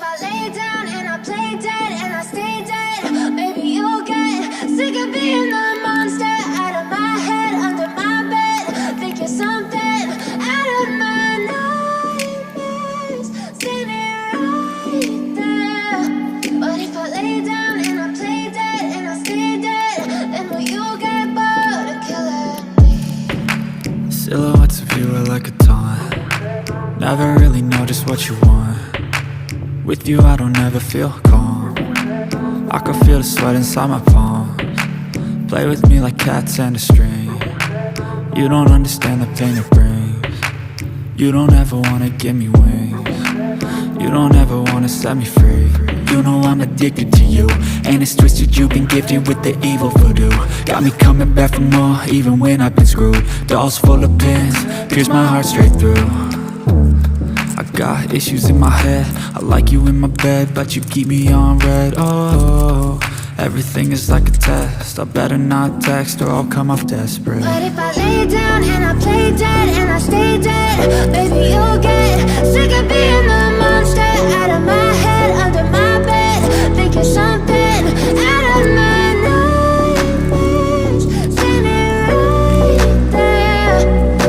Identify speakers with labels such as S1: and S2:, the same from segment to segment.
S1: I lay down and I play dead and I stay dead, maybe you'll get sick of being the monster out of my head, under my bed. Think you're something out of my nightmares, standing right there. But if I lay down and I play dead and I stay dead, then will you get bored of killing me?
S2: Silhouettes of you are like a taunt. Never really know just what you want. With you I don't ever feel calm. I can feel the sweat inside my palms. Play with me like cats and a string. You don't understand the pain it brings. You don't ever wanna give me wings. You don't ever wanna set me free. You know I'm addicted to you, and it's twisted, you've been gifted with the evil voodoo. Got me coming back for more, even when I've been screwed. Dolls full of pins, pierce my heart straight through. I got issues in my head, I like you in my bed, but you keep me on red. Oh, everything is like a test. I better not text or I'll come off desperate.
S1: But if I lay down and I play dead and I stay dead, maybe you'll get sick of being the monster out of my head, under my bed. Think you're something out of my nightmares, standing right there.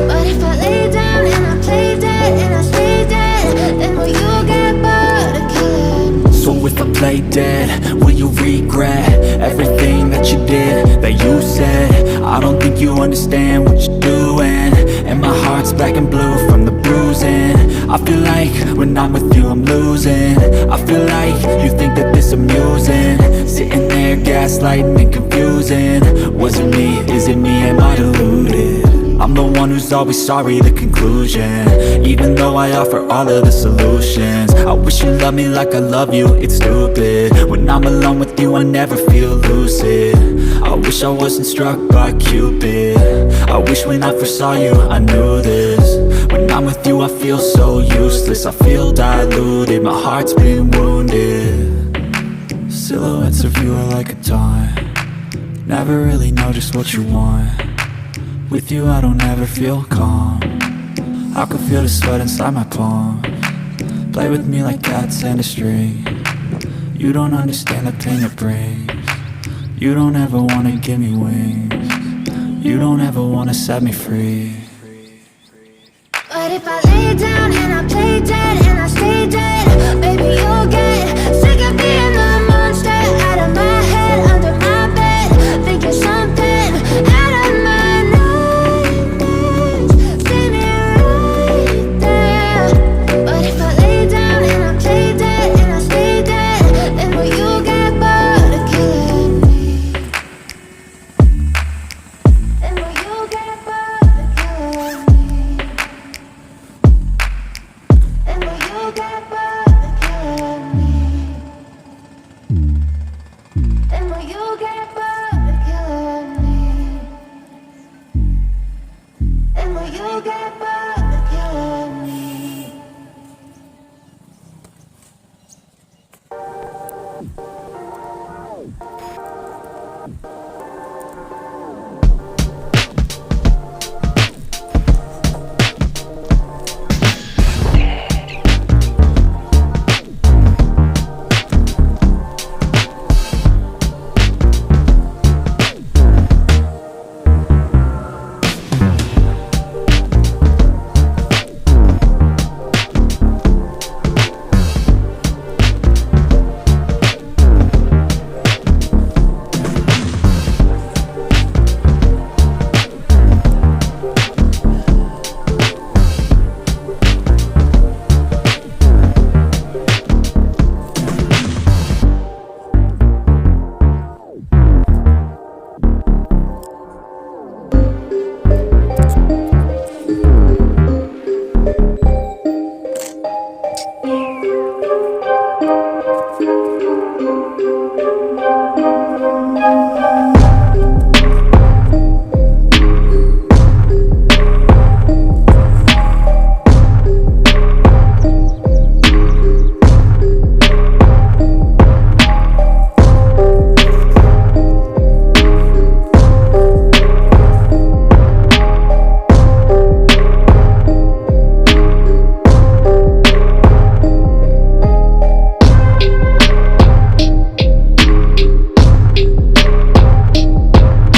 S1: But if I lay down and I play dead and I stay dead, then will you get bored of killing me?
S2: So if I play dead, will you regret everything that you did, that you said? I don't think you understand what you're doing, and my heart's black and blue from the bruising. I feel like when I'm with you I'm losing. I feel like you think that this amusing, sitting there gaslighting and confusing. Was it me? Is it me? Am I deluded? I'm the one who's always sorry, the conclusion, even though I offer all of the solutions. I wish you loved me like I love you, it's stupid. When I'm alone with you I never feel lucid. I wish I wasn't struck by Cupid. I wish when I first saw you I knew this. When I'm with you I feel so useless, I feel diluted, my heart's been wounded. Silhouettes of you are like a taunt. Never really know just what you want. With you I don't ever feel calm. I can feel the sweat inside my palms. Play with me like cats and a string. You don't understand the pain it brings. You don't ever wanna give me wings. You don't ever wanna set me free.
S1: But if I lay down and I play dead and I stay dead, baby you'll